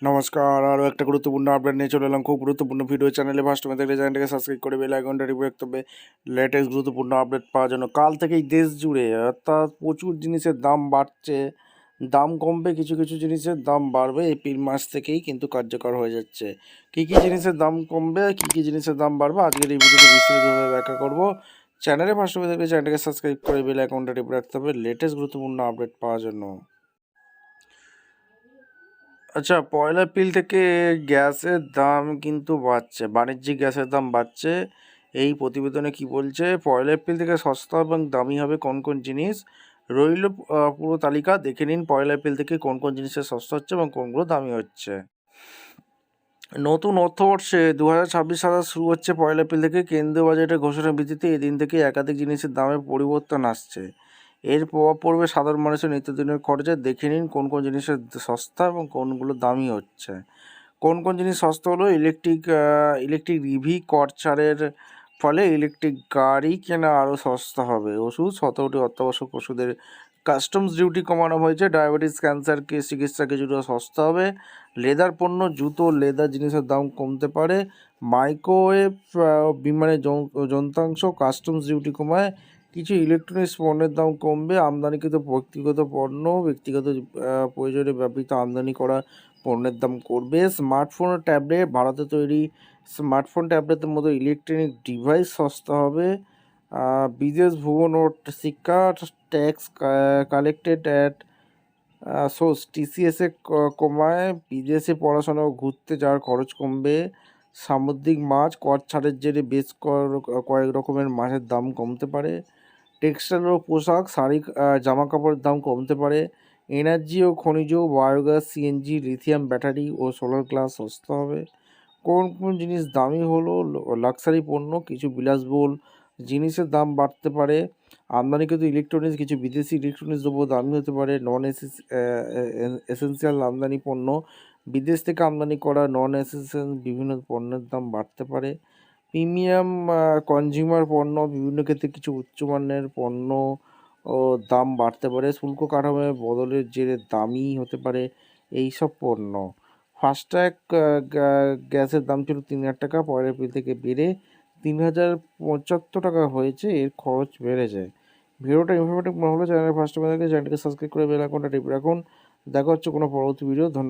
নমস্কার, আরও একটা গুরুত্বপূর্ণ আপডেট নিয়ে চলে এলাম। খুব গুরুত্বপূর্ণ ভিডিও। চ্যানেলে ফার্স্ট টাইম দেখলে চ্যানেলটাকে সাবস্ক্রাইব করে বেল আইকনটা টিপে রাখতে হবে লেটেস্ট গুরুত্বপূর্ণ আপডেট পাওয়ার জন্য। কাল থেকেই দেশ জুড়ে অর্থাৎ প্রচুর জিনিসের দাম বাড়ছে, দাম কমবে, কিছু কিছু জিনিসের দাম বাড়বে। এপ্রিল মাস থেকেই কিন্তু কার্যকর হয়ে যাচ্ছে। কী কী জিনিসের দাম কমবে, কী কী জিনিসের দাম বাড়বে, আজকের এই ভিডিওতে বিস্তারিতভাবে ব্যাখ্যা করবো। চ্যানেলে ফার্স্ট টাইম দেখলে চ্যানেলটাকে সাবস্ক্রাইব করে বেল আইকনটা টিপে রাখতে হবে লেটেস্ট গুরুত্বপূর্ণ আপডেট পাওয়ার জন্য। আচ্ছা, পয়লা এপ্রিল থেকে গ্যাসের দাম কিন্তু বাড়ছে, বাণিজ্যিক গ্যাসের দাম বাড়ছে। এই প্রতিবেদনে কি বলছে, পয়লা এপ্রিল থেকে সস্তা এবং দামি হবে কোন কোন জিনিস, রইল পুরো তালিকা দেখে নিন। পয়লা এপ্রিল থেকে কোন কোন জিনিসের সস্তা হচ্ছে এবং কোনগুলো দামি হচ্ছে। নতুন অর্থবর্ষে 2026 সাল শুরু হচ্ছে পয়লা এপ্রিল থেকে। কেন্দ্রীয় বাজেটের ঘোষণার ভিত্তিতে এদিন থেকে একাধিক জিনিসের দামে পরিবর্তন আসছে। এর প্রভাব পড়বে সাধারণ মানুষের নিত্যদিনের খরচে। দেখে নিন কোন কোন জিনিসের সস্তা এবং কোনগুলো দামি হচ্ছে। কোন কোন জিনিস সস্তা হলো, ইলেকট্রিক ইভি কর ছাড়ের ফলে ইলেকট্রিক গাড়ি কেনা আরও সস্তা হবে। ওষুধ, 17টি অত্যাবশ্যক ওষুধের কাস্টমস ডিউটি কমানো হয়েছে। ডায়াবেটিস, ক্যান্সার চিকিৎসা কিছুটা সস্তা হবে। লেদার পণ্য, জুতো, লেদার জিনিসের দাম কমতে পারে। মাইক্রোওয়েভ বিমানের যন্ত্রাংশ কাস্টমস ডিউটি কমায়। কিছু ইলেকট্রনিক্স পণ্যের দাম কমবে। আমদানিকৃত ব্যক্তিগত পণ্য, ব্যক্তিগত প্রয়োজনে ব্যবহৃত আমদানি করা পণ্যের দাম করবে। স্মার্টফোন ও ট্যাবলেট, ভারতে তৈরি স্মার্টফোন ট্যাবলেটের মতো ইলেকট্রনিক ডিভাইস সস্তা হবে। বিদেশ ভ্রমণ ও শিক্ষা, ট্যাক্স কালেক্টেড অ্যাট সোর্স টিসিএসে কমায়। বিদেশে পড়াশোনা ও ঘুরতে যাওয়ার খরচ কমবে। সামুদ্রিক মাছ, কর ছাড়ের জেরে বেশ কয়েক রকমের মাছের দাম কমতে পারে। টেক্সটাইল ও পোশাক, শাড়ি, জামা কাপড়ের দাম কমতে পারে। এনার্জি ও খনিজ, বায়োগ্যাস, সিএনজি, লিথিয়াম ব্যাটারি ও সোলার গ্লাস সস্তা হবে। কোন কোন জিনিস দামি হলো, লাক্সারি পণ্য, কিছু বিলাসবহুল জিনিসের দাম বাড়তে পারে। আমদানিকৃত ইলেকট্রনিক্স, কিছু বিদেশি ইলেকট্রনিক্স দ্রব্য দামি হতে পারে। নন এসেন্সিয়াল আমদানি পণ্য, বিদেশ থেকে আমদানি করা নন এসেন্সিয়াল বিভিন্ন পণ্যের দাম বাড়তে পারে। প্রিমিয়াম কনজিউমার পণ্য, বিভিন্ন ক্ষেত্রে কিছু উচ্চমানের পণ্য ও দাম বাড়তে পারে। শুল্ক কাঠামোর বদলের জেরে দামি হতে পারে এইসব পণ্য। ফাস্ট্যাগ গ্যাসের দাম ছিল 3,000 টাকা, পয়লা এপ্রিল থেকে বেড়ে 3,075 টাকা হয়েছে। এর খরচ বেড়ে যায়। ভিডিওটা ইনফরমেটিভ মনে হলে চ্যানেলের ফার্স্ট টাইম চ্যানেলটিকে সাবস্ক্রাইব করে বেল আইকনটা টিপে রাখুন। দেখা হচ্ছে কোনো পরবর্তী ভিডিও। ধন্যবাদ।